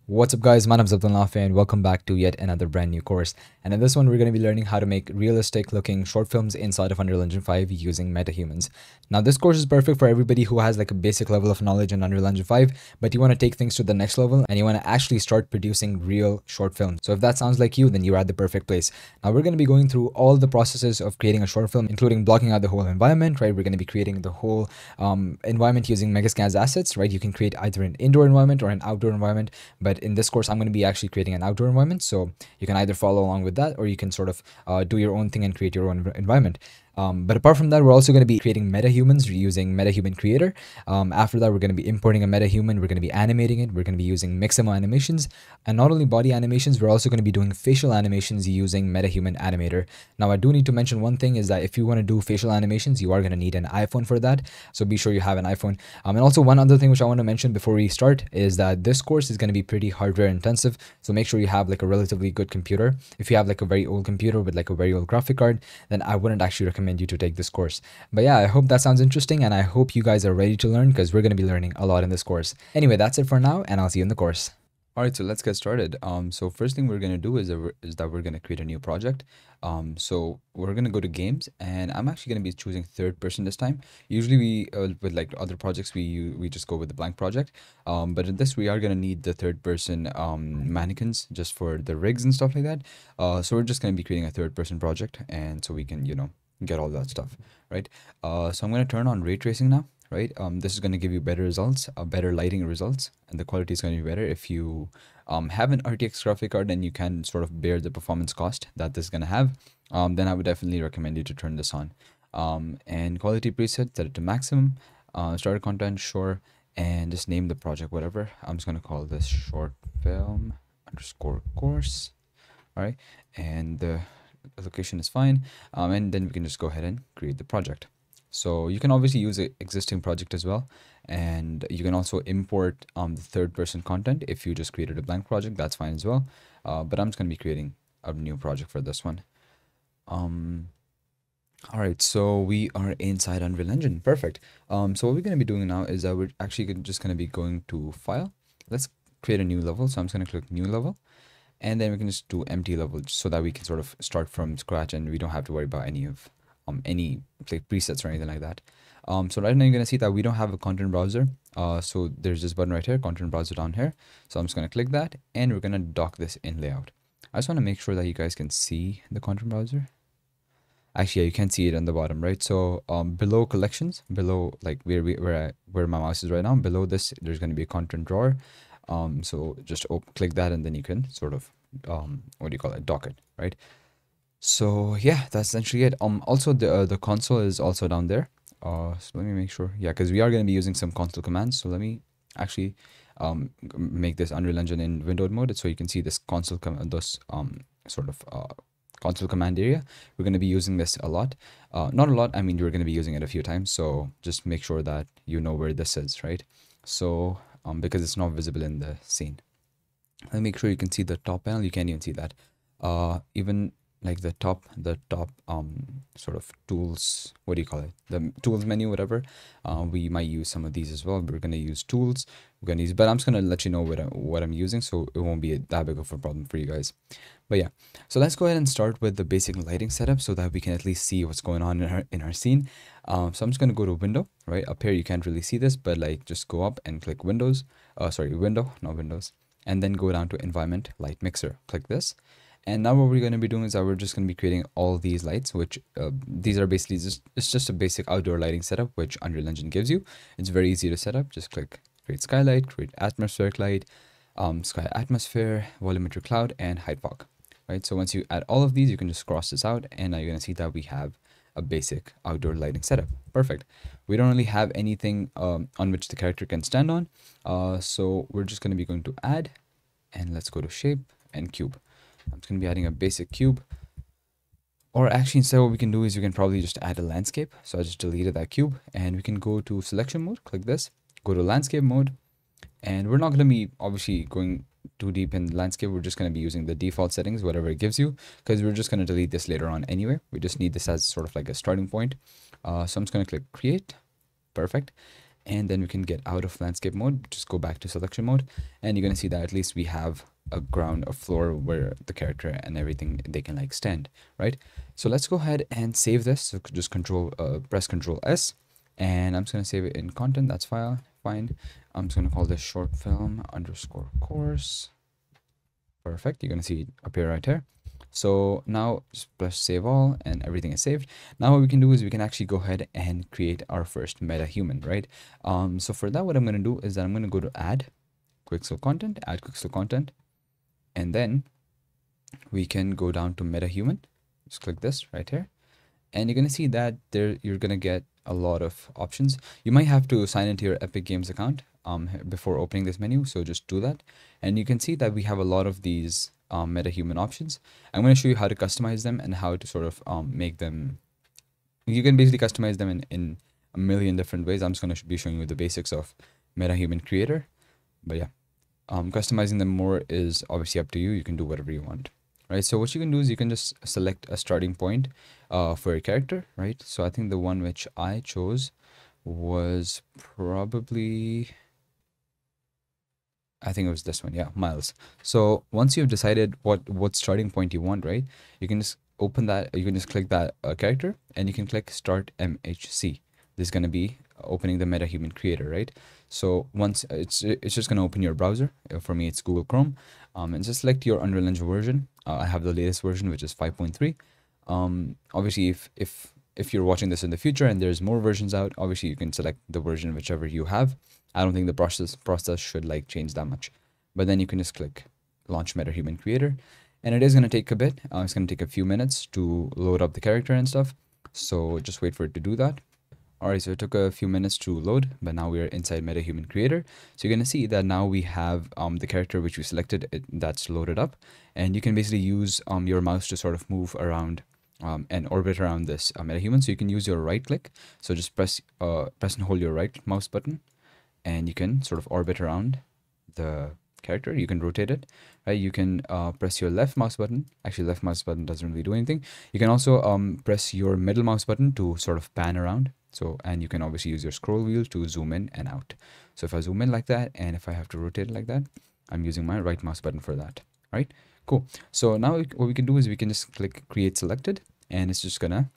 What's up guys, my name is Abdullah and welcome back to yet another brand new course. And in this one we're going to be learning how to make realistic looking short films inside of Unreal Engine 5 using Metahumans. Now this course is perfect for everybody who has like a basic level of knowledge in Unreal Engine 5, but you want to take things to the next level and you want to actually start producing real short films. So if that sounds like you, then you're at the perfect place. Now we're going to be going through all the processes of creating a short film, including blocking out the whole environment, right? We're going to be creating the whole environment using Megascan's assets, right? You can create either an indoor environment or an outdoor environment, but in this course I'm going to be actually creating an outdoor environment, so you can either follow along with that or you can sort of do your own thing and create your own environment. But apart from that, we're also going to be creating metahumans using Metahuman Creator. After that, we're going to be importing a metahuman. We're going to be animating it. We're going to be using Mixo animations. And not only body animations, we're also going to be doing facial animations using Metahuman Animator. Now, I do need to mention one thing is that if you want to do facial animations, you are going to need an iPhone for that. So be sure you have an iPhone. And also one other thing which I want to mention before we start is that this course is going to be pretty hardware intensive. So make sure you have like a relatively good computer. If you have like a very old computer with like a very old graphic card, then I wouldn't actually recommend you to take this course. But yeah, I hope that sounds interesting and I hope you guys are ready to learn because we're going to be learning a lot in this course. Anyway, that's it for now and I'll see you in the course. Alright, so let's get started. So first thing we're going to do is that we're going to create a new project. So we're going to go to games and I'm actually going to be choosing third person this time. Usually we, with like other projects, we just go with the blank project. But in this, we are going to need the third person mannequins just for the rigs and stuff like that. So we're just going to be creating a third person project and so we can, get all that stuff, right? So I'm going to turn on ray tracing now, right? This is going to give you better results, better lighting results, and the quality is going to be better if you have an RTX graphic card and you can sort of bear the performance cost that this is going to have. Then I would definitely recommend you to turn this on. And quality preset, set it to maximum. Starter content, sure, and just name the project whatever. I'm just going to call this short film underscore course. All right, and the location is fine, and then we can just go ahead and create the project. So you can obviously use an existing project as well, and you can also import the third person content. If you just created a blank project, that's fine as well, but I'm just going to be creating a new project for this one. All right, so we are inside Unreal Engine. Perfect. So what we're going to be doing now is that we're actually just going to be going to file. Let's create a new level. So I'm just going to click new level. And then we can just do empty level so that we can sort of start from scratch and we don't have to worry about any of any like presets or anything like that. So right now you're gonna see that we don't have a content browser. So there's this button right here, content browser down here. So I'm just gonna click that and we're gonna dock this in layout. I just want to make sure that you guys can see the content browser. Actually, yeah, you can see it on the bottom, right? So below collections, below like where my mouse is right now, below this there's gonna be a content drawer. So just click that and then you can sort of what do you call it, dock it, right? So yeah, that's essentially it. Also the console is also down there. So let me make sure, yeah, because we are going to be using some console commands. So let me actually make this Unreal Engine in windowed mode so you can see this console sort of console command area. We're going to be using this a lot, not a lot, I mean you're going to be using it a few times, so just make sure that you know where this is, right? So because it's not visible in the scene. Let me make sure you can see the top panel. You can't even see that. Even like the top sort of tools, what do you call it, the tools menu, whatever, we might use some of these as well. We're going to use tools, we're going to use, but I'm just going to let you know what I'm using, so it won't be that big of a problem for you guys. But yeah, so let's go ahead and start with the basic lighting setup so that we can at least see what's going on in our scene. So I'm just going to go to window, right up here. You can't really see this, but like just go up and click windows, window, not windows, and then go down to environment light mixer, click this. And now what we're going to be doing is that we're just going to be creating all these lights, which these are basically it's just a basic outdoor lighting setup, which Unreal Engine gives you. It's very easy to set up. Just click create skylight, create atmospheric light, sky atmosphere, volumetric cloud, and height fog, right? So once you add all of these, you can just cross this out and now you're going to see that we have a basic outdoor lighting setup. Perfect. We don't really have anything on which the character can stand on. So we're just going to be going to add, and let's go to shape and cube. I'm just going to be adding a basic cube, or actually instead what we can do is we can probably just add a landscape. So I just deleted that cube and we can go to selection mode, click this, go to landscape mode, and we're not going to be obviously going too deep in landscape. We're just going to be using the default settings, whatever it gives you, because we're just going to delete this later on anyway. We just need this as sort of like a starting point. So I'm just going to click create. Perfect. And then we can get out of landscape mode, just go back to selection mode, and you're going to see that at least we have a ground, a floor where the character and everything, they can like stand, right? So let's go ahead and save this. So just press Control S, and I'm just going to save it in content. That's fine. I'm just going to call this short film underscore course. Perfect. You're going to see it appear right here. So now just press save all and everything is saved. Now what we can do is we can actually go ahead and create our first metahuman, right? So for that, what I'm going to do is that I'm going to go to add quick content, and then we can go down to metahuman. Just click this right here, and you're going to see that there you're going to get a lot of options. You might have to sign into your Epic Games account before opening this menu, so just do that. And you can see that we have a lot of these metahuman options. I'm going to show you how to customize them and how to sort of make them. You can basically customize them in a million different ways. I'm just going to be showing you the basics of Metahuman Creator, but yeah, customizing them more is obviously up to you. You can do whatever you want, right? So what you can do is you can just select a starting point for your character, right? So I think the one which I chose was probably, I think it was this one. Yeah, Miles. So once you've decided what starting point you want, right, you can just open that, you can just click that character, and you can click Start MHC. This is going to be opening the Metahuman Creator, right? So once it's just going to open your browser. For me, it's Google Chrome, and just select your Unreal Engine version. I have the latest version, which is 5.3. Obviously, if you're watching this in the future and there's more versions out, obviously you can select the version whichever you have. I don't think the process should like change that much, but then you can just click launch Metahuman Creator, and it is going to take a bit. It's going to take a few minutes to load up the character and stuff, so just wait for it to do that. Alright, so it took a few minutes to load, but now we are inside Metahuman Creator. So you're going to see that now we have the character which we selected, that's loaded up, and you can basically use your mouse to sort of move around and orbit around this metahuman. So you can use your right click. So just press and hold your right mouse button, and you can sort of orbit around the character. You can rotate it, right? You can press your left mouse button. Actually, left mouse button doesn't really do anything. You can also press your middle mouse button to sort of pan around. So, and you can obviously use your scroll wheel to zoom in and out. So if I zoom in like that, and if I have to rotate it like that, I'm using my right mouse button for that, right? Cool. So now what we can do is we can just click create selected, and it's just gonna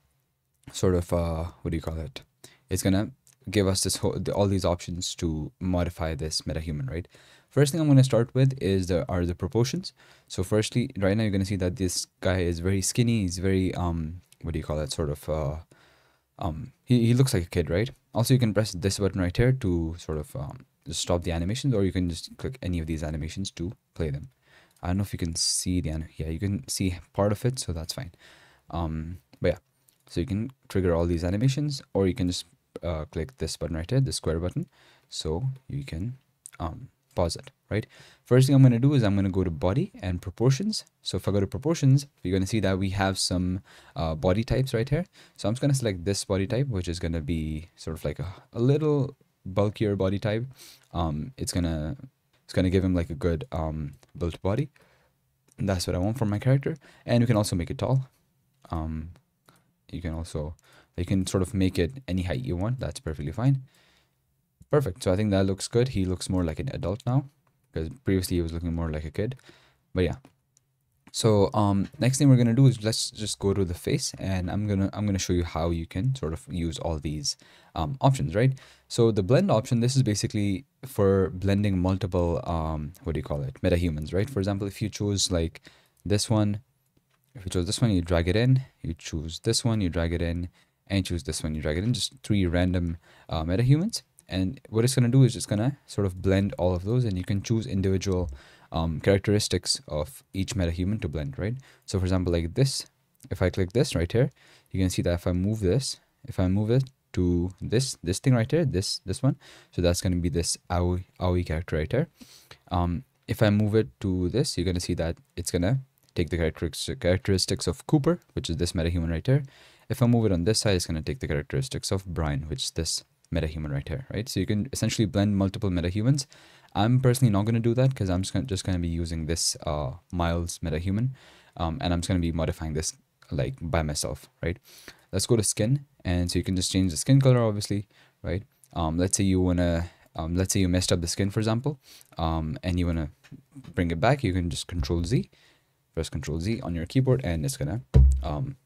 sort of what do you call it? It's gonna give us this all these options to modify this metahuman, right? First thing I'm going to start with is the proportions. So firstly, right now you're going to see that this guy is very skinny. He's very what do you call it? Sort of he looks like a kid, right? Also, you can press this button right here to sort of just stop the animations, or you can just click any of these animations to play them. I don't know if you can see yeah, you can see part of it, so that's fine. But yeah, so you can trigger all these animations, or you can just click this button right here, the square button, so you can pause it, right? First thing I'm going to do is I'm going to go to body and proportions. So if I go to proportions, you're going to see that we have some body types right here. So I'm just going to select this body type, which is going to be sort of like a little bulkier body type. It's gonna give him like a good built body. And that's what I want for my character. And you can also make it tall. You can sort of make it any height you want. That's perfectly fine. Perfect. So I think that looks good. He looks more like an adult now, because previously he was looking more like a kid. But yeah. So next thing we're gonna do is let's just go to the face, and I'm gonna show you how you can sort of use all these options, right? So the blend option, this is basically for blending multiple what do you call it, metahumans, right? For example, if you choose like this one, if you chose this one, you drag it in. You choose this one, you drag it in, and choose this one, you drag it in. Just 3 random metahumans. And what it's going to do is it's going to sort of blend all of those, and you can choose individual characteristics of each metahuman to blend, right? So for example, like this, if I click this right here, you can see that if I move it to this thing right here, this one, so that's going to be this owie character right here. If I move it to this, you're going to see that it's going to take the characteristics of Cooper, which is this metahuman right here. If I move it on this side, it's going to take the characteristics of Brian, which is this metahuman right here, right? So you can essentially blend multiple metahumans. I'm personally not going to do that, because I'm just going to be using this Miles metahuman, and I'm just going to be modifying this like by myself, right? Let's go to skin, and so you can just change the skin color, obviously, right? let's say you wanna, let's say you messed up the skin, for example, and you wanna bring it back, you can just Control Z, press Control Z on your keyboard, and it's gonna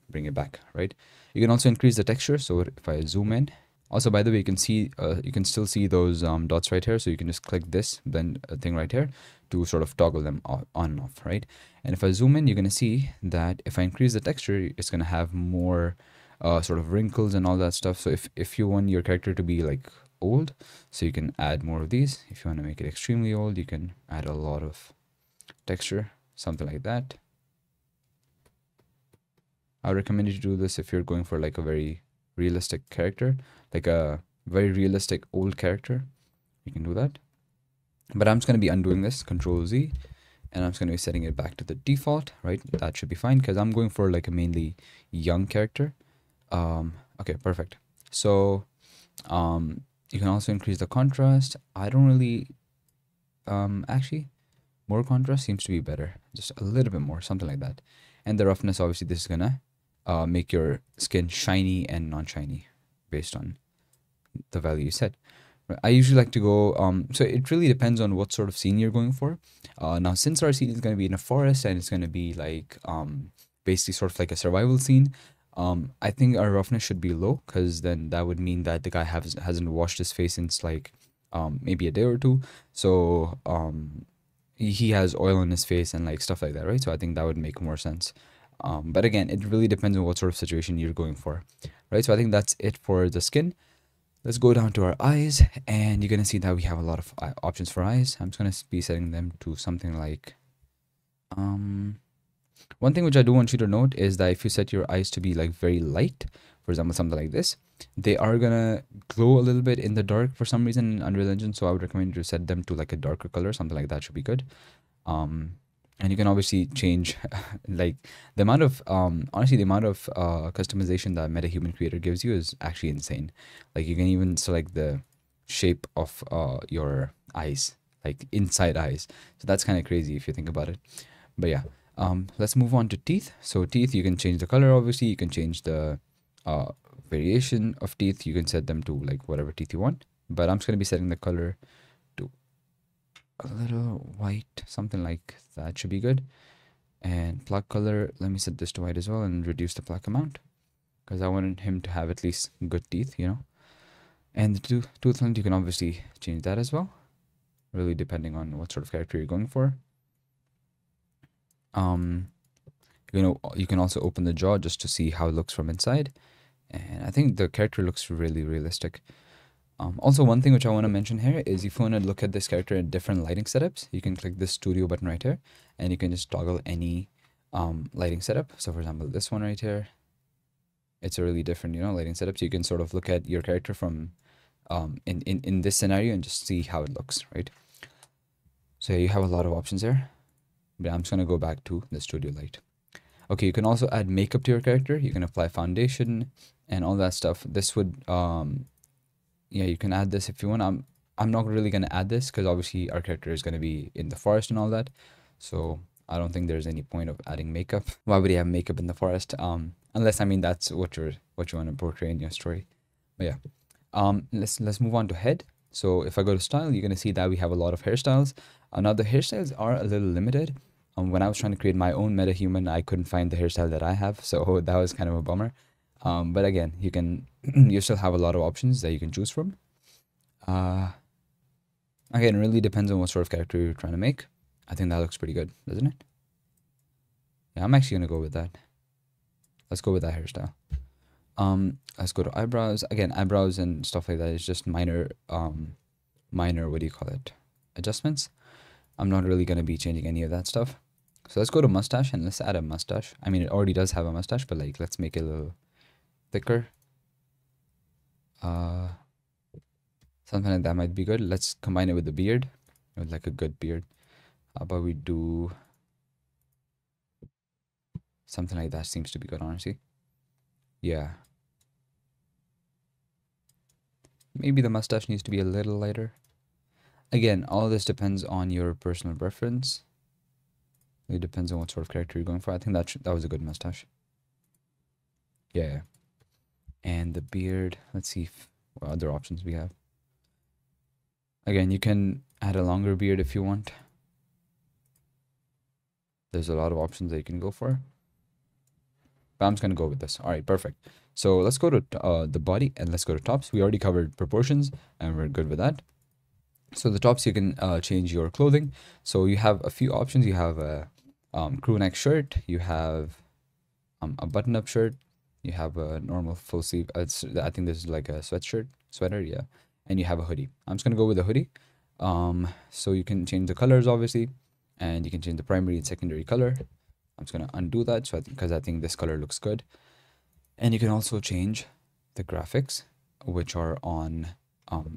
bring it back, right? You can also increase the texture. So if I zoom in, also, by the way, you can see, you can still see those dots right here. So you can just click this blend thing right here to sort of toggle them on and off, right? And if I zoom in, you're gonna see that if I increase the texture, it's gonna have more sort of wrinkles and all that stuff. So if you want your character to be like old, so you can add more of these. If you want to make it extremely old, you can add a lot of texture, something like that. I would recommend you to do this if you're going for like a very realistic character, like a very realistic old character. You can do that. But I'm just going to be undoing this, Control Z, and I'm just going to be setting it back to the default, right? That should be fine because I'm going for like a mainly young character. Okay, perfect. So you can also increase the contrast. I don't really, actually, more contrast seems to be better. Just a little bit more, something like that. And the roughness, obviously, this is gonna make your skin shiny and non-shiny based on the value you set. I usually like to go, so it really depends on what sort of scene you're going for. Now, since our scene is going to be in a forest and it's going to be like basically sort of like a survival scene, I think our roughness should be low because then that would mean that the guy hasn't washed his face since like maybe a day or two. So he has oil on his face and like stuff like that, right? So I think that would make more sense. But again, it really depends on what sort of situation you're going for, right? So I think that's it for the skin. Let's go down to our eyes, and you're going to see that we have a lot of options for eyes. I'm just going to be setting them to something like, one thing which I do want you to note is that if you set your eyes to be like very light, for example, something like this, they are going to glow a little bit in the dark for some reason in Unreal Engine. So I would recommend you to set them to like a darker color, something like that should be good. And you can obviously change like the amount of honestly the amount of customization that Metahuman Creator gives you is actually insane. Like you can even select the shape of your eyes, like inside eyes. So that's kind of crazy if you think about it. But yeah, let's move on to teeth. So teeth, you can change the color, obviously. You can change the variation of teeth. You can set them to like whatever teeth you want. But I'm just going to be setting the color to a little white, something like that should be good. And plaque color, let me set this to white as well and reduce the plaque amount because I wanted him to have at least good teeth, you know. And the tooth length, you can obviously change that as well, really depending on what sort of character you're going for. You know, you can also open the jaw just to see how it looks from inside, and I think the character looks really realistic. Also, one thing which I want to mention here is if you want to look at this character in different lighting setups, you can click this studio button right here, and you can just toggle any lighting setup. So, for example, this one right here, it's a really different, you know, lighting setup. So you can sort of look at your character from in this scenario and just see how it looks, right? So you have a lot of options here, but I'm just gonna go back to the studio light. Okay, you can also add makeup to your character. You can apply foundation and all that stuff. This would yeah, you can add this if you want. I'm not really gonna add this because obviously our character is gonna be in the forest and all that. So I don't think there's any point of adding makeup. Why would you have makeup in the forest? Unless I mean that's what you want to portray in your story. But yeah, let's move on to head. So if I go to style, you're gonna see that we have a lot of hairstyles. Now the hairstyles are a little limited. When I was trying to create my own metahuman, I couldn't find the hairstyle that I have, so that was kind of a bummer. But again, you can you still have a lot of options that you can choose from. Again, it really depends on what sort of character you're trying to make. I think that looks pretty good, doesn't it? Yeah, I'm actually gonna go with that. Let's go with that hairstyle. Let's go to eyebrows. Again, eyebrows and stuff like that is just minor what do you call it, adjustments. I'm not really gonna be changing any of that stuff. So let's go to mustache and let's add a mustache. I mean, it already does have a mustache, but like let's make it a little thicker. Something like that might be good. Let's combine it with the beard, with like a good beard. How about we do something like that? Seems to be good, honestly. Yeah. Maybe the mustache needs to be a little lighter. Again, all this depends on your personal preference. It depends on what sort of character you're going for. I think that was a good mustache. Yeah. And the beard, let's see what other options we have. Again, you can add a longer beard if you want. There's a lot of options that you can go for. But I'm just going to go with this. All right, perfect. So let's go to the body and let's go to tops. We already covered proportions and we're good with that. So the tops, you can change your clothing. So you have a few options. You have a crew neck shirt. You have a button-up shirt. You have a normal full sleeve. I think this is like a sweater, yeah. And you have a hoodie. I'm just going to go with a hoodie. So you can change the colors, obviously, and you can change the primary and secondary color. I'm just going to undo that because I think this color looks good. And you can also change the graphics, which are on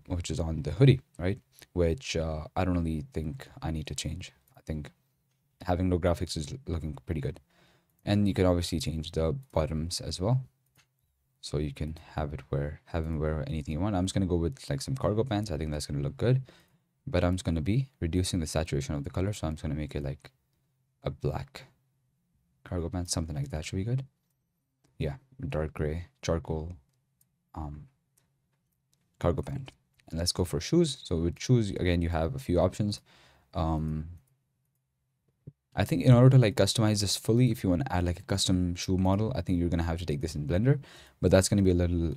which is on the hoodie, right? Which I don't really think I need to change. I think having no graphics is looking pretty good. And you can obviously change the bottoms as well. So you can have him wear anything you want. I'm just gonna go with like some cargo pants. I think that's gonna look good. But I'm just gonna be reducing the saturation of the color. So I'm just gonna make it like a black cargo pants, something like that should be good. Yeah, dark gray, charcoal, cargo pant. And let's go for shoes. So with shoes, again, you have a few options. I think in order to like customize this fully, if you want to add like a custom shoe model, I think you're gonna have to take this in Blender, but that's gonna be a little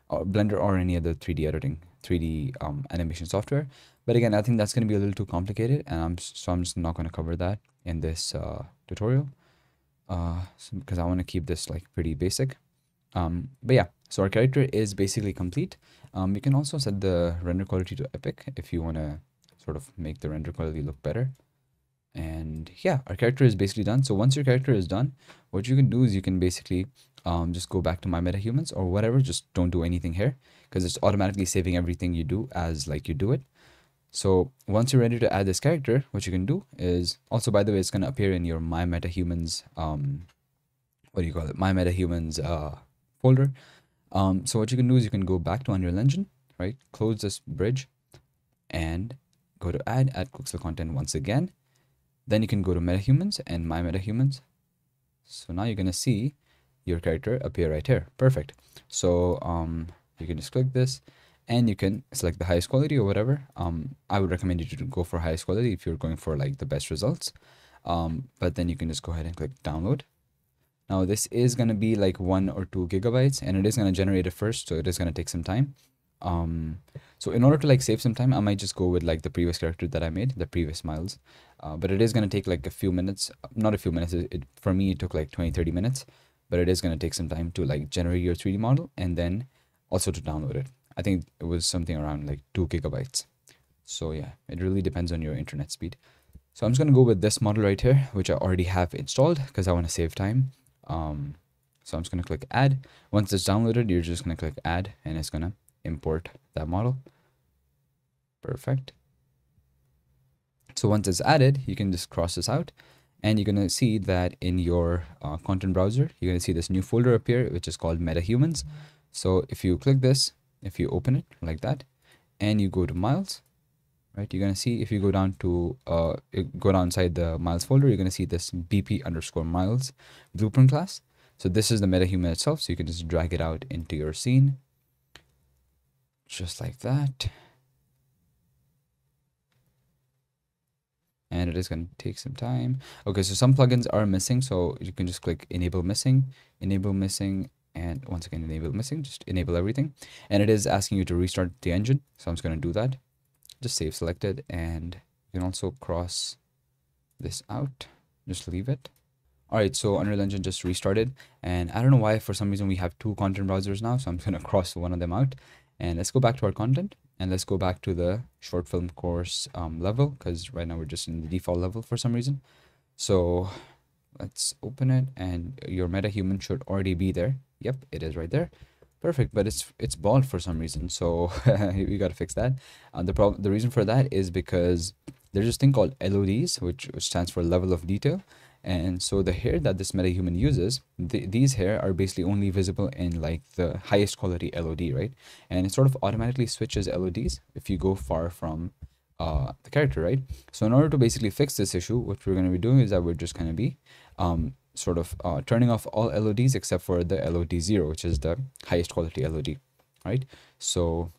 or Blender or any other 3D editing, 3D animation software. But again, I think that's gonna be a little too complicated, and I'm just not gonna cover that in this tutorial, because I want to keep this like pretty basic. But yeah, so our character is basically complete. You can also set the render quality to epic if you want to sort of make the render quality look better. And yeah, our character is basically done. So once your character is done, what you can do is you can basically just go back to my metahumans or whatever. Just don't do anything here because it's automatically saving everything you do as like you do it. So once you're ready to add this character, what you can do is also, by the way, it's going to appear in your my metahumans what do you call it, my metahumans folder. So what you can do is you can go back to Unreal Engine, right? Close this bridge and go to add pixel content once again. Then you can go to Metahumans and My Metahumans. So now you're going to see your character appear right here. Perfect. So you can just click this and you can select the highest quality or whatever. I would recommend you to go for highest quality if you're going for like the best results. But then you can just go ahead and click download. Now this is going to be like 1 or 2 gigabytes and it is going to generate it first. So it is going to take some time. So in order to like save some time, I might just go with like the previous character that I made, the previous Miles. But it is going to take like a few minutes, not a few minutes. For me, it took like 20-30 minutes, but it is going to take some time to like generate your 3D model and then also to download it. I think it was something around like 2 gigabytes. So yeah, it really depends on your internet speed. So I'm just going to go with this model right here, which I already have installed because I want to save time. So I'm just going to click add. Once it's downloaded, you're just going to click add and it's going to import that model. Perfect. So once it's added, you can just cross this out and you're going to see that in your content browser, you're going to see this new folder appear, which is called Metahumans. So if you click this, if you open it like that and you go to Miles, right, you're going to see if you go down to go down inside the Miles folder, you're going to see this BP_Miles blueprint class. So this is the Metahuman itself. So you can just drag it out into your scene just like that. And it is going to take some time. Okay, so some plugins are missing, so you can just click enable missing, and once again enable missing, just enable everything. And it is asking you to restart the engine, so I'm just going to do that. Just save selected, and you can also cross this out, just leave it. All right, so Unreal Engine just restarted, and I don't know why, for some reason we have 2 content browsers now, so I'm going to cross one of them out. And let's go back to our content and let's go back to the short film course level, because right now we're just in the default level for some reason. So let's open it and your metahuman should already be there. Yep, it is right there. Perfect, but it's bald for some reason, so we got to fix that. The reason for that is because there's this thing called LODs, which stands for level of detail. And so the hair that this metahuman uses, these hair are basically only visible in like the highest quality LOD, right? And it sort of automatically switches LODs if you go far from the character, right? So in order to basically fix this issue, what we're going to be doing is that we're just going to be sort of turning off all LODs except for the LOD 0, which is the highest quality LOD, right? So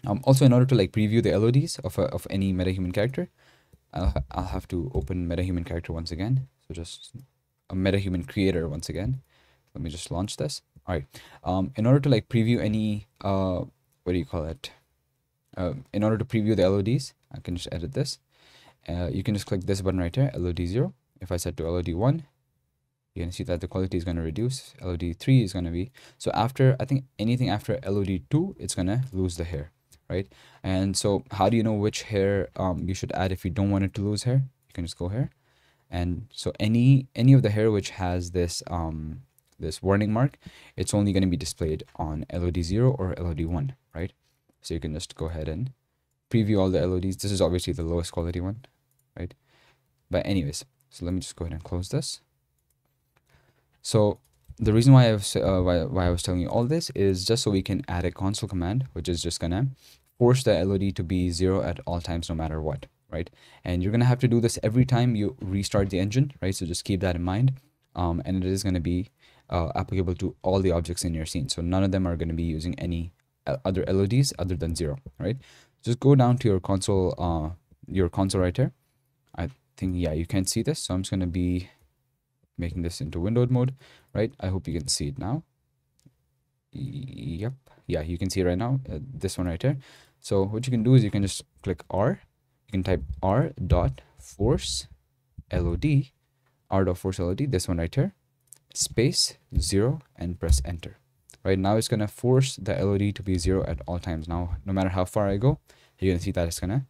Also, in order to like preview the LODs of any Metahuman character, I'll have to open Metahuman Character once again. So just a Metahuman Creator once again. Let me just launch this. All right. In order to like preview any what do you call it? In order to preview the LODs, I can just edit this. You can just click this button right here, LOD 0. If I set to LOD 1, you can see that the quality is going to reduce. LOD 3 is going to be, so after, I think anything after LOD 2, it's going to lose the hair, right? And so how do you know which hair you should add if you don't want it to lose hair? You can just go here. And so any of the hair which has this this warning mark, it's only going to be displayed on LOD 0 or LOD 1, right? So you can just go ahead and preview all the LODs. This is obviously the lowest quality one, right? But anyways, so let me just go ahead and close this. So the reason why I was telling you all this is just so we can add a console command, which is just gonna force the LOD to be 0 at all times, no matter what, right? And you're gonna have to do this every time you restart the engine, right? So just keep that in mind. And it is gonna be applicable to all the objects in your scene. So none of them are gonna be using any other LODs other than 0, right? Just go down to your console right here. I think, yeah, you can see this. So I'm just gonna be making this into windowed mode, right? I hope you can see it now. Yep, yeah, you can see it right now, this one right here. So what you can do is you can just click R, you can type R dot force LOD, R dot force LOD, this one right here, space 0, and press enter. Right now it's gonna force the LOD to be 0 at all times. Now no matter how far I go, you're gonna see that it's gonna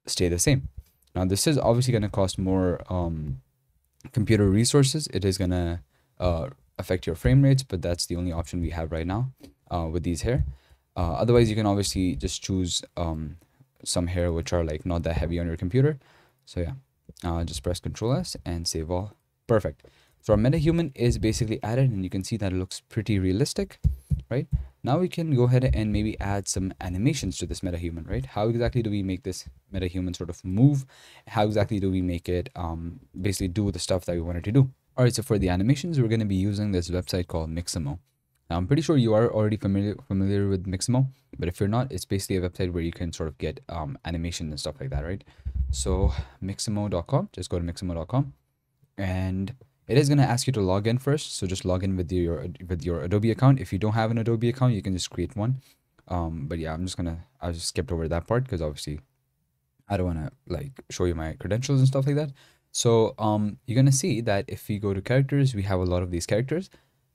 stay the same. Now this is obviously gonna cost more computer resources. It is gonna affect your frame rates, but that's the only option we have right now with these hair. Otherwise you can obviously just choose some hair which are like not that heavy on your computer. So yeah, just press Ctrl S and save all. Perfect. So our Metahuman is basically added, and you can see that it looks pretty realistic, right? Now we can go ahead and maybe add some animations to this Metahuman, right? How exactly do we make this Metahuman sort of move? How exactly do we make it basically do the stuff that we wanted to do? All right, so for the animations, we're going to be using this website called Mixo. Now, I'm pretty sure you are already familiar with Mixo, but if you're not, it's basically a website where you can sort of get animation and stuff like that, right? So mixo.com, just go to mixo.com, and it is going to ask you to log in first. So just log in with your Adobe account. If you don't have an Adobe account, you can just create one. But yeah, I just skipped over that part because obviously I don't want to like show you my credentials and stuff like that. So you're going to see that if we go to characters, we have a lot of these characters.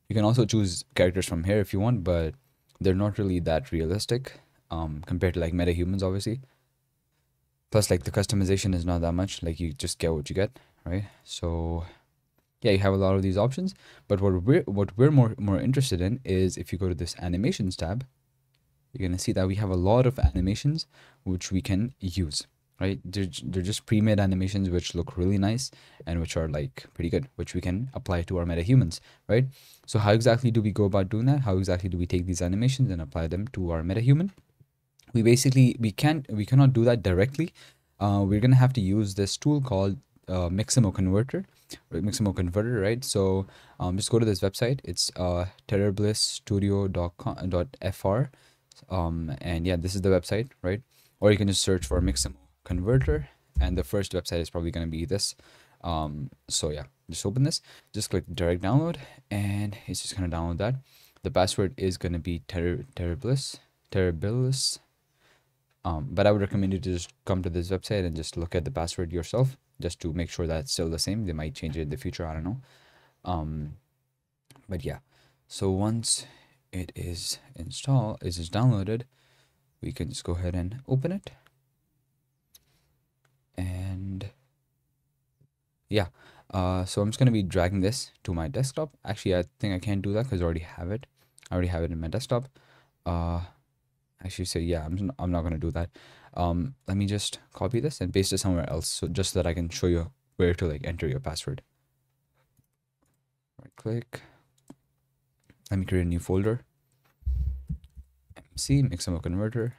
You can also choose characters from here if you want, but they're not really that realistic compared to like Metahumans, obviously. Plus, like, the customization is not that much. Like, you just get what you get, right? So yeah, you have a lot of these options, but what we're more interested in is if you go to this animations tab, you're gonna see that we have a lot of animations which we can use, right? They're just pre-made animations which look really nice and which are like pretty good, which we can apply to our Metahumans, right? So how exactly do we go about doing that? How exactly do we take these animations and apply them to our Metahuman? We cannot do that directly. We're gonna have to use this tool called Mixo Converter, right? So just go to this website. It's terrorblissstudio.fr, and yeah, this is the website, right? Or you can just search for Mixo Converter, and the first website is probably going to be this. So yeah, just open this, just click direct download, and it's just going to download that. The password is going to be Terrorbliss. But I would recommend you to just come to this website and just look at the password yourself, just to make sure that it's still the same. They might change it in the future, I don't know. But yeah, so once it is installed, it is downloaded, we can just go ahead and open it. And yeah, so I'm just going to be dragging this to my desktop. Actually, I think I can't do that because I already have it. I already have it in my desktop. Actually, so yeah, I'm not going to do that. Let me just copy this and paste it somewhere else, so just so that I can show you where to like enter your password. Right click. Let me create a new folder. MC Mixo Converter,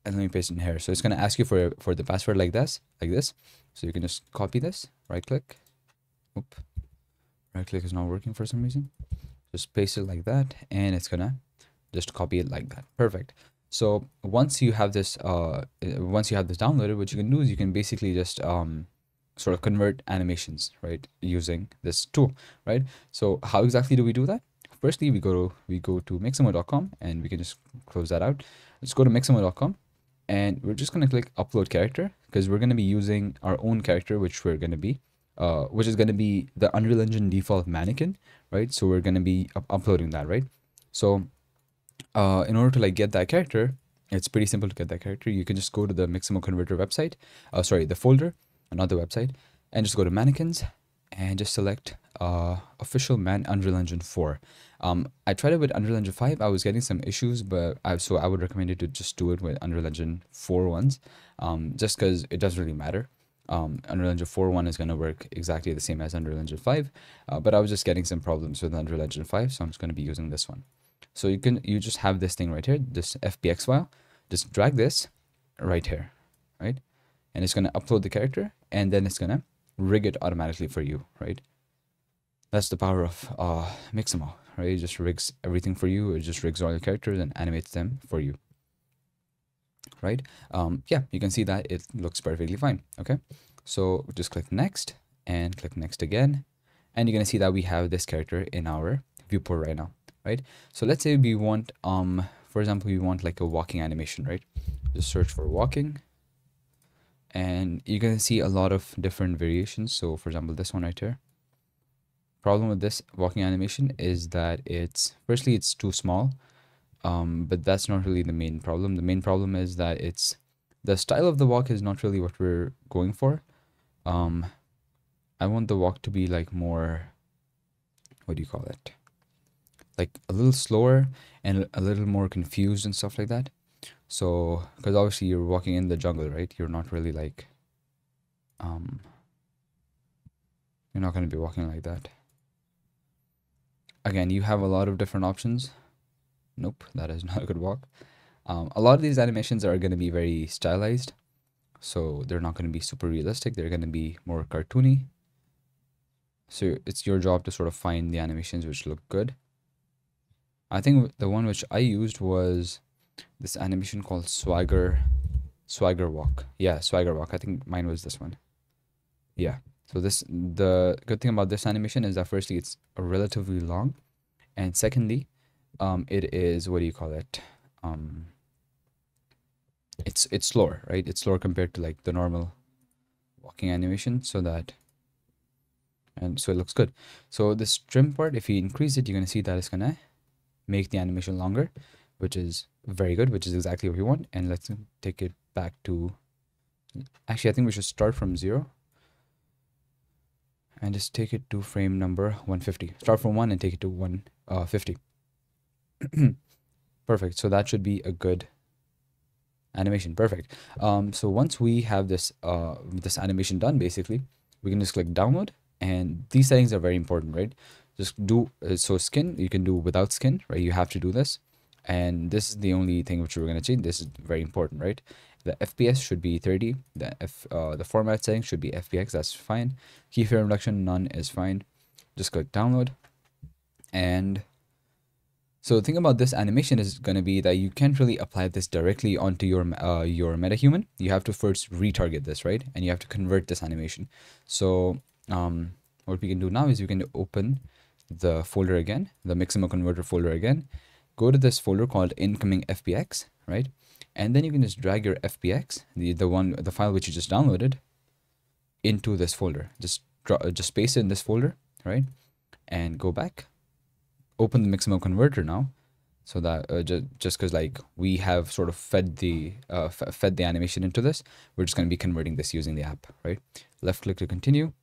and let me paste it in here. So it's going to ask you for the password like this. So you can just copy this, right click. Oop. Right click is not working for some reason. Just paste it like that, and it's gonna just copy it like that. Perfect. So once you have this downloaded, what you can do is you can basically just sort of convert animations, right, using this tool, right? So how exactly do we do that? Firstly, we go to mixamo.com, and we can just close that out. Let's go to mixamo.com, and we're just going to click upload character, because we're going to be using our own character, which is going to be the Unreal Engine default mannequin, right? So we're going to be uploading that, right? So in order to like get that character, it's pretty simple to get that character. You can just go to the Mixamo Converter website, the folder, not the website, and just go to mannequins and just select official Unreal Engine 4. I tried it with Unreal Engine 5. I was getting some issues, but so I would recommend you to just do it with Unreal Engine 4 ones, just because it doesn't really matter. Unreal Engine 4.1 is going to work exactly the same as Unreal Engine 5, but I was just getting some problems with Unreal Engine 5, so I'm just going to be using this one. So you just have this thing right here, this FBX file. Just drag this right here, right? And it's going to upload the character, and then it's going to rig it automatically for you, right? That's the power of Mixamo, right? It just rigs everything for you. It just rigs all your characters and animates them for you, right? Yeah, you can see that it looks perfectly fine. Okay, so just click next and click next again, and you're going to see that we have this character in our viewport right now, right? So let's say we want for example, we want like a walking animation, right? Just search for walking, and you're going to see a lot of different variations. So for example, this one right here. Problem with this walking animation is that it's too small, but that's not really the main problem. The main problem is that the style of the walk is not really what we're going for. I want the walk to be like more, what do you call it, like a little slower and a little more confused and stuff like that. So because obviously you're walking in the jungle, right? You're not really like you're not going to be walking like that. Again, you have a lot of different options. Nope, that is not a good walk. A lot of these animations are going to be very stylized, so they're not going to be super realistic. They're going to be more cartoony. So it's your job to sort of find the animations which look good. I think the one which I used was this animation called Swagger Walk. Yeah, Swagger Walk. I think mine was this one. Yeah. So the good thing about this animation is that firstly, it's relatively long, and secondly, it is, what do you call it? It's slower, right? It's slower compared to like the normal walking animation, so it looks good. So this trim part, if you increase it, you're gonna see that it's gonna make the animation longer, which is very good, which is exactly what we want. And let's take it back to, actually I think we should start from 0 and just take it to frame number 150. Start from 1 and take it to 150. Perfect. So that should be a good animation. Perfect. So once we have this this animation done, basically we can just click download, and these settings are very important, right? Just do so skin you can do without skin, right? You have to do this, and this is the only thing which we're going to change. This is very important, right? The FPS should be 30. The format setting should be FBX. That's fine. Keyframe reduction, none is fine. Just click download. And so the thing about this animation is going to be that you can't really apply this directly onto your Metahuman. You have to first retarget this, right? And you have to convert this animation. So what we can do now is we can open the folder again, the Mixamo Converter folder again. Go to this folder called incoming FBX, right? And then you can just drag your FBX, the file which you just downloaded, into this folder. Just paste it in this folder, right? And go back. Open the Mixamo Converter now, so that just because like we have sort of fed the animation into this, we're just going to be converting this using the app, right? Left click to continue.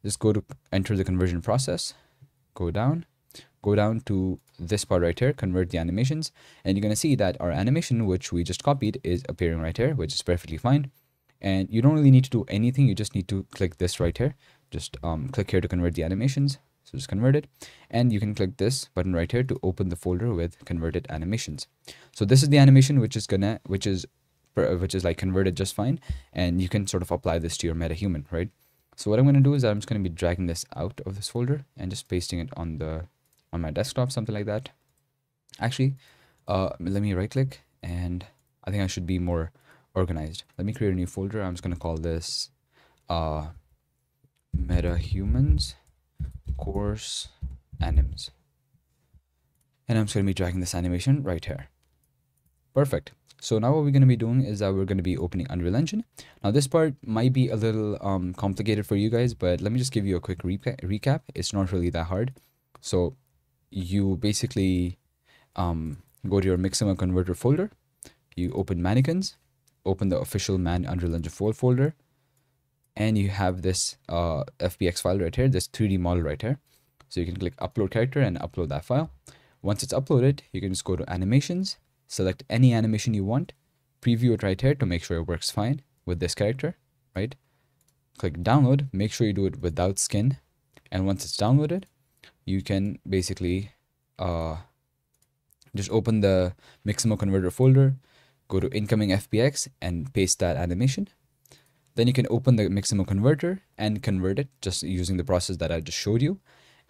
Just go to enter the conversion process. Go down to this part right here, convert the animations, and you're going to see that our animation which we just copied is appearing right here, which is perfectly fine. And you don't really need to do anything. You just need to click this right here. Just click here to convert the animations. So just convert it, and you can click this button right here to open the folder with converted animations. So this is the animation which is like converted just fine, and you can sort of apply this to your Metahuman, right? So what I'm going to do is I'm just going to be dragging this out of this folder and just pasting it on my desktop, something like that. Actually, let me right click and I think I should be more organized. Let me create a new folder. I'm just going to call this Metahumans course animes. And I'm just going to be dragging this animation right here. Perfect. So now what we're going to be doing is that we're going to be opening Unreal Engine. Now this part might be a little complicated for you guys, but let me just give you a quick recap. It's not really that hard. So you basically go to your Mixo converter folder, you open mannequins, open the official Unreal Engine folder, and you have this FBX file right here, this 3D model right here. So you can click upload character and upload that file. Once it's uploaded, you can just go to animations, select any animation you want, preview it right here to make sure it works fine with this character, right? Click download, make sure you do it without skin. And once it's downloaded, you can basically just open the Mixo converter folder, go to incoming FBX and paste that animation. Then you can open the Mixo converter and convert it just using the process that I just showed you.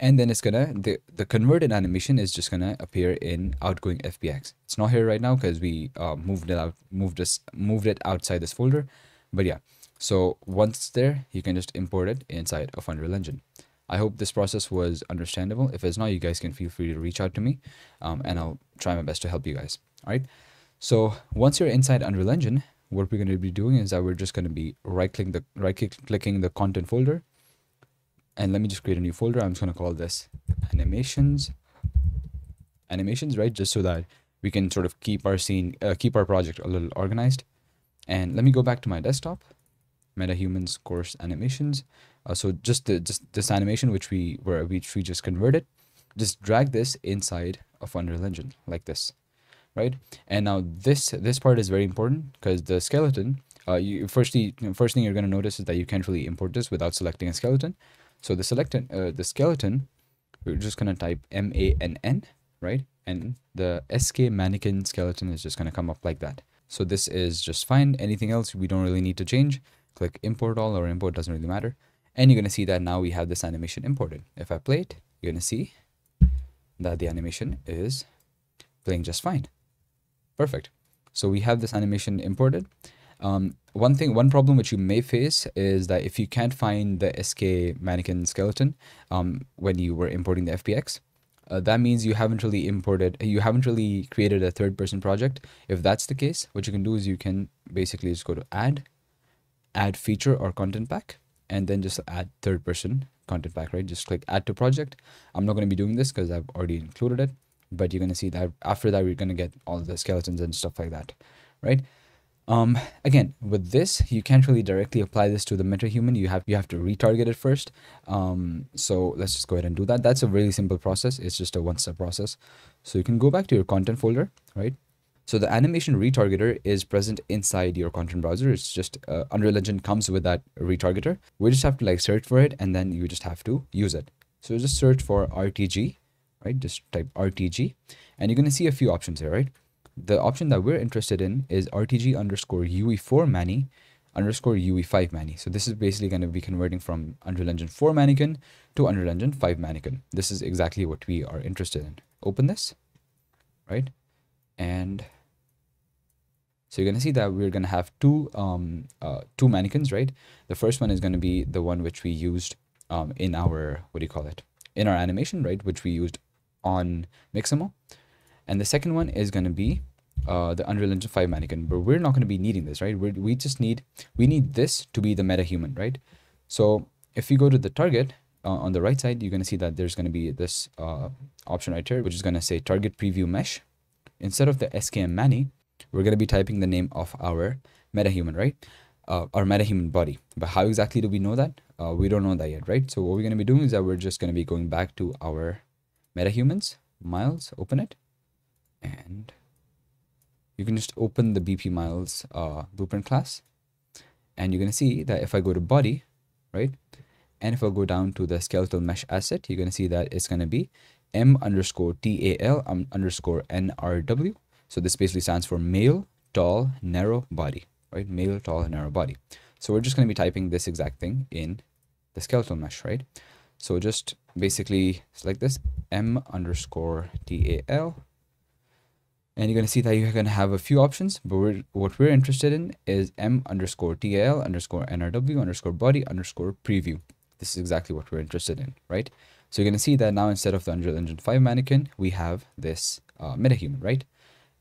And then it's gonna, the converted animation is just gonna appear in outgoing FBX. It's not here right now because we moved it outside this folder. But yeah, so once it's there, you can just import it inside of Unreal Engine. I hope this process was understandable. If it's not, you guys can feel free to reach out to me and I'll try my best to help you guys. All right. So once you're inside Unreal Engine, what we're going to be doing is that we're just going to be right-clicking the content folder. And let me just create a new folder. I'm just going to call this animations, right? Just so that we can sort of keep our project a little organized. And let me go back to my desktop, Metahumans course animations. So just this animation, which we just converted, just drag this inside of Unreal Engine like this, right? And now this part is very important because the skeleton, first thing you're going to notice is that you can't really import this without selecting a skeleton. So the skeleton, we're just going to type MANN, right? And the SK mannequin skeleton is just going to come up like that. So this is just fine. Anything else we don't really need to change. Click import all, or import doesn't really matter. And you're going to see that now we have this animation imported. If I play it, you're going to see that the animation is playing just fine. Perfect. So we have this animation imported. One problem which you may face is that if you can't find the SK mannequin skeleton when you were importing the FBX, that means you haven't really created a third-person project. If that's the case, what you can do is you can basically just go to add feature or content pack, and then just add third-person content pack, right? Just click add to project. I'm not going to be doing this because I've already included it, but you're going to see that after that, we're going to get all the skeletons and stuff like that, right? Again, with this, you can't really directly apply this to the Metahuman. You have to retarget it first. So let's just go ahead and do that. That's a really simple process. It's just a one-step process. So you can go back to your content folder, right? So the animation retargeter is present inside your content browser. It's just Unreal Engine comes with that retargeter. We just have to like search for it, and then you just have to use it. So just search for RTG, right? Just type RTG, and you're going to see a few options here, right? The option that we're interested in is RTG underscore UE4 Manny underscore UE5 Manny. So this is basically going to be converting from Unreal Engine 4 mannequin to Unreal Engine 5 mannequin. This is exactly what we are interested in. Open this, right? And so you're going to see that we're going to have two mannequins, right? The first one is going to be the one which we used in our, in our animation, right? Which we used on Mixo. And the second one is going to be the Unreal Engine 5 mannequin, but we're not going to be needing this, right? We need this to be the Metahuman, right? So if you go to the target on the right side, you're going to see that there's going to be this option right here, which is going to say target preview mesh. Instead of the SKM Manny, we're going to be typing the name of our Metahuman, right? Our Metahuman body. But how exactly do we know that? We don't know that yet, right? So what we're going to be doing is that we're just going to be going back to our Metahumans, Miles, open it. And you can just open the BP Miles blueprint class. And you're going to see that if I go to body, right? And if I go down to the skeletal mesh asset, you're going to see that it's going to be M_TAL_NRW. So this basically stands for male, tall, narrow body, right? Male, tall, narrow body. So we're just going to be typing this exact thing in the skeletal mesh, right? So just basically select this M_TAL And you're going to see that you're going to have a few options, but what we're interested in is m_tal_nrw_body_ preview. This is exactly what we're interested in, right? So you're going to see that now instead of the Unreal Engine 5 mannequin, we have this Metahuman, right?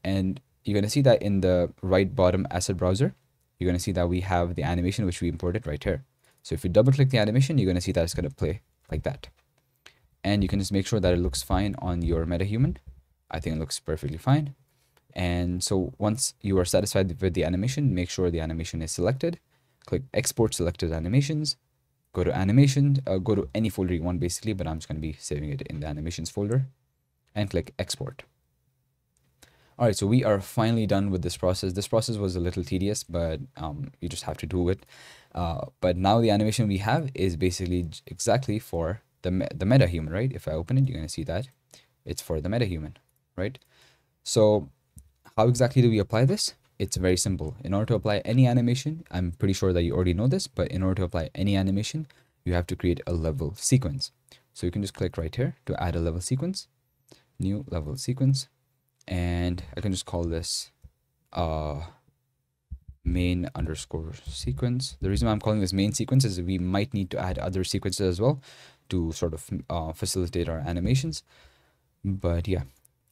And you're going to see that in the right bottom asset browser, you're going to see that we have the animation which we imported right here. So if you double click the animation, you're going to see that it's going to play like that. And you can just make sure that it looks fine on your Metahuman. I think it looks perfectly fine. And so once you are satisfied with the animation, make sure the animation is selected. Click export selected animations. Go to animation, go to any folder you want basically, but I'm just going to be saving it in the animations folder, and click export. All right, so we are finally done with this process. This process was a little tedious, but you just have to do it. But now the animation we have is basically exactly for the Metahuman, right? If I open it, you're going to see that it's for the Metahuman, right? So how exactly do we apply this? It's very simple. In order to apply any animation, I'm pretty sure that you already know this, but in order to apply any animation, you have to create a level sequence. So you can just click right here to add a level sequence, new level sequence, and I can just call this main_sequence. The reason why I'm calling this main sequence is we might need to add other sequences as well to sort of facilitate our animations. But yeah,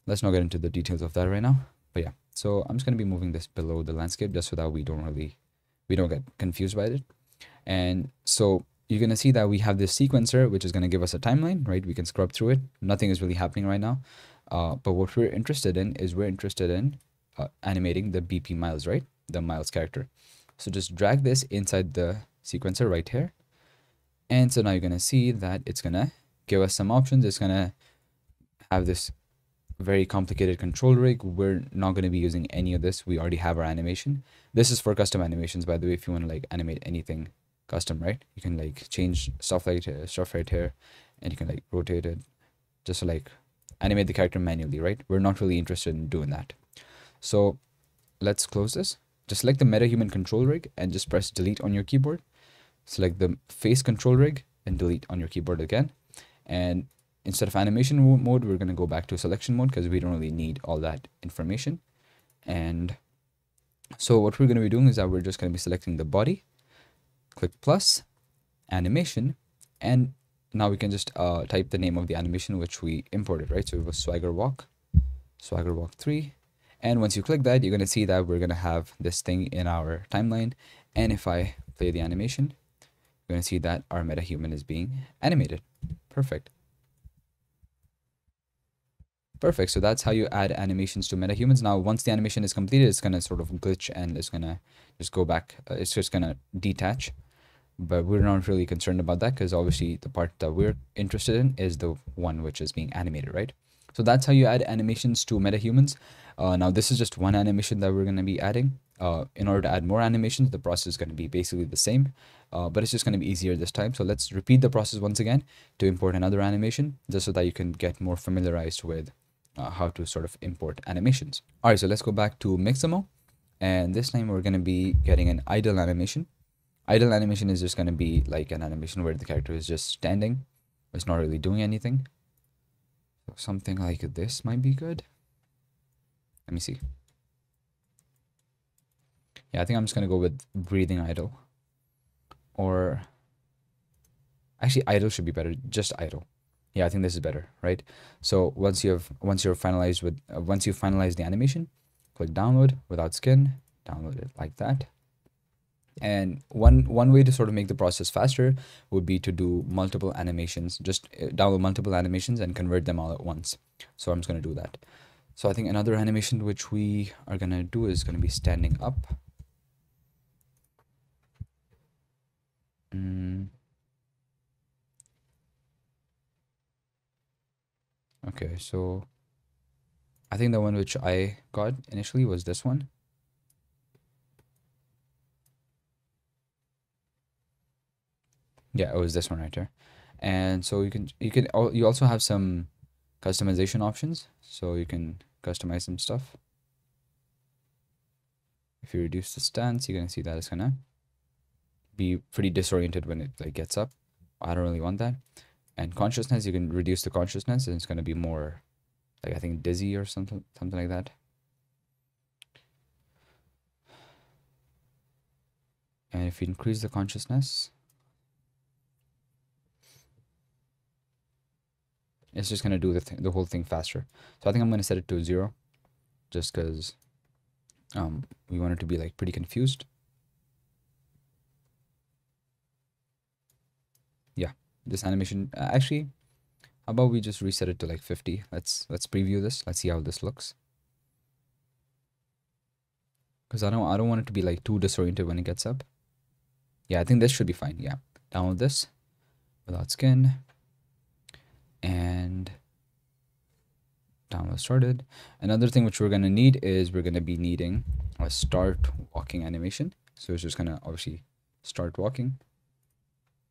let's not get into the details of that right now. But yeah, so I'm just going to be moving this below the landscape just so that we don't get confused by it. And so you're going to see that we have this sequencer, which is going to give us a timeline, right? We can scrub through it. Nothing is really happening right now. But what we're interested in is animating the BP Miles, right? The Miles character. So just drag this inside the sequencer right here. And so now you're going to see that it's going to give us some options. It's going to have this very complicated control rig. We're not going to be using any of this. We already have our animation. This is for custom animations, by the way. If you want to like animate anything custom, right? You can like change stuff right here, and you can like rotate it just to like animate the character manually, right? We're not really interested in doing that. So let's close this. Just select the Metahuman control rig and just press delete on your keyboard. Select the face control rig and delete on your keyboard again. And instead of animation mode, we're going to go back to selection mode because we don't really need all that information. And so what we're going to be doing is that we're just going to be selecting the body, click plus, animation, and now we can just type the name of the animation which we imported, right? So it was Swagger Walk 3. And once you click that, you're going to see that we're going to have this thing in our timeline. And if I play the animation, you're going to see that our Metahuman is being animated. Perfect. Perfect. So that's how you add animations to Metahumans. Now, once the animation is completed, it's going to sort of glitch and it's going to just go back. It's just going to detach. But we're not really concerned about that because obviously the part that we're interested in is the one which is being animated, right? So that's how you add animations to Metahumans. Now, this is just one animation that we're going to be adding. In order to add more animations, the process is going to be basically the same, but it's just going to be easier this time. So let's repeat the process once again to import another animation just so that you can get more familiarized with how to sort of import animations. All right, so let's go back to Mixo, and this time we're going to be getting an idle animation. Idle animation is just going to be like an animation where the character is just standing. It's not really doing anything. So something like this might be good. Let me see. Yeah, I think I'm just going to go with breathing idle. Or actually idle should be better. Just idle. Yeah, I think this is better, right? So once you've finalized the animation, click download without skin, download it like that. And one way to sort of make the process faster would be to do multiple animations. Just download multiple animations and convert them all at once. So I'm just going to do that. So I think another animation which we are going to do is going to be standing up. Okay, so I think the one which I got initially was this one. Yeah, it was this one right here. And so you also have some customization options, so you can customize some stuff. If you reduce the stance, you're gonna see that it's gonna be pretty disoriented when it like gets up. I don't really want that. And consciousness, you can reduce the consciousness and it's gonna be more like I think dizzy or something like that. And if we increase the consciousness, it's just gonna do the whole thing faster. So I think I'm gonna set it to 0, just because we want it to be like pretty confused. Yeah, this animation actually, how about we just reset it to like 50? Let's preview this. Let's see how this looks. Because I don't want it to be like too disoriented when it gets up. Yeah, I think this should be fine. Yeah, download this without skin and download started. Another thing which we're gonna need is we're gonna be needing a start walking animation. So it's just gonna obviously start walking,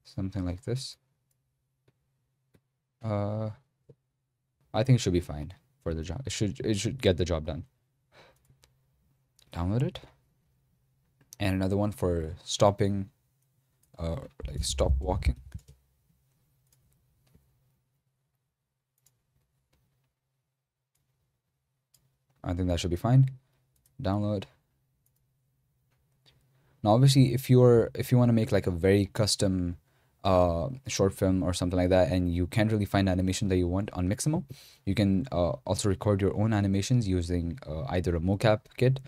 something like this. I think it should be fine for the job. It should get the job done. Download it. And another one for stopping, like stop walking. I think that should be fine. Download. Now, obviously, if you want to make like a very custom short film or something like that, and you can't really find animation that you want on Mixo, you can also record your own animations using either a mocap kit,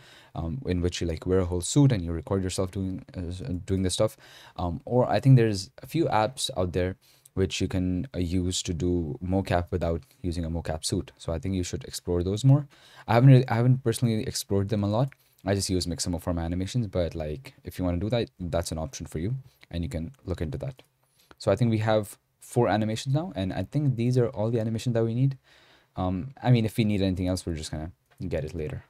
in which you like wear a whole suit and you record yourself doing this stuff, or I think there's a few apps out there which you can use to do mocap without using a mocap suit. So I think you should explore those more. I haven't personally explored them a lot. I just use Mixo for my animations, but like if you want to do that, that's an option for you, and you can look into that. So I think we have 4 animations now, and I think these are all the animations that we need. I mean, if we need anything else, we're just gonna get it later.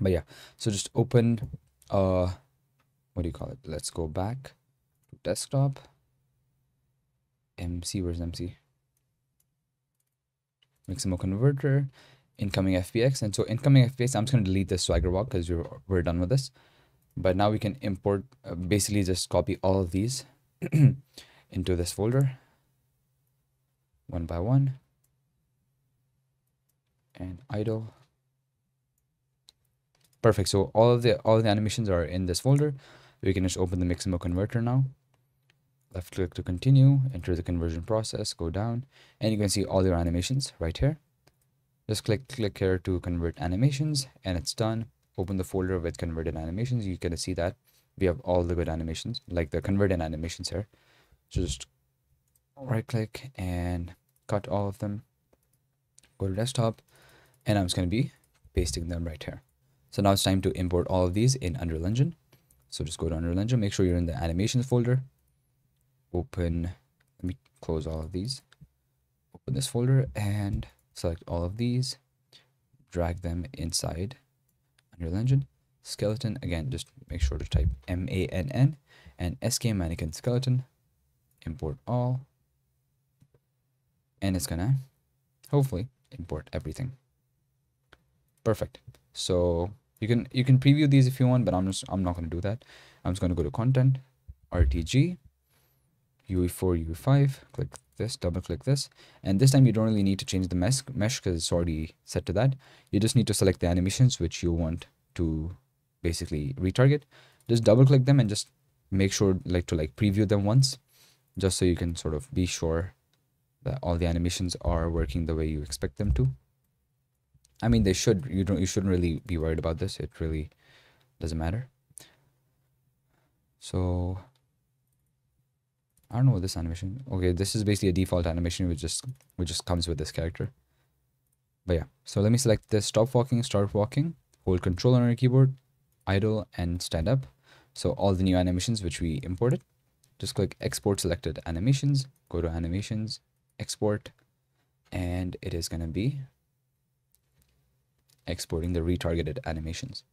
But yeah, so just open, what do you call it? Let's go back to desktop. MC, where's MC? Mixo converter, incoming FBX, and so incoming FBX, I'm just gonna delete this swagger walk because we're done with this. But now we can import, basically just copy all of these into this folder one by one, and idle. Perfect. So all the animations are in this folder. We can just open the Mixo converter now. Left click to continue, enter the conversion process, go down, and you can see all your animations right here. Just click here to convert animations, and it's done. Open the folder with converted animations. You can see that we have all the good animations, like the converted animations here. Just right click and cut all of them. Go to desktop, and I'm just going to be pasting them right here. So now it's time to import all of these in Unreal Engine. So just go to Unreal Engine, make sure you're in the animations folder. Open, let me close all of these. Open this folder and select all of these. Drag them inside Unreal Engine. Skeleton, again, just make sure to type MANN and SK mannequin skeleton. Import all. And it's gonna hopefully import everything. Perfect. So you can preview these if you want, but I'm not gonna do that. I'm just gonna go to content, RTG, UE4, UE5, click this, double click this, and this time you don't really need to change the mesh because it's already set to that. You just need to select the animations which you want to basically retarget. Just double click them and just make sure to preview them once, just so you can sort of be sure that all the animations are working the way you expect them to. I mean, they should. You shouldn't really be worried about this. It really doesn't matter. So I don't know what this animation. Okay, this is basically a default animation which just comes with this character. But yeah, so let me select this: stop walking, start walking, hold control on your keyboard, idle, and stand up. So all the new animations which we imported. Just click export selected animations, go to animations, export, and it is gonna be exporting the retargeted animations.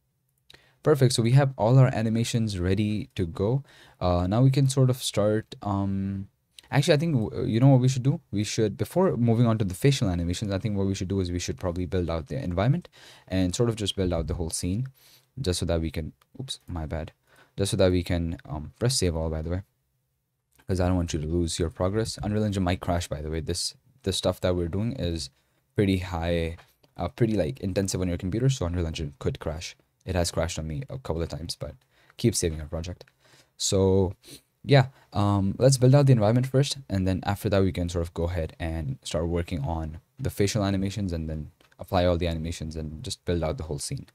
Perfect. So we have all our animations ready to go. Now we can sort of start. Actually, I think you know what we should do. We should, before moving on to the facial animations, I think what we should do is we should probably build out the environment and sort of just build out the whole scene, just so that we can. Oops, my bad. Just so that we can press save all, by the way, because I don't want you to lose your progress. Unreal Engine might crash, by the way. This stuff that we're doing is pretty high. Pretty like intensive on your computer, so Unreal Engine could crash. It has crashed on me a couple of times, but keep saving our project. So yeah, let's build out the environment first, and then after that we can sort of go ahead and start working on the facial animations and then apply all the animations and just build out the whole scene.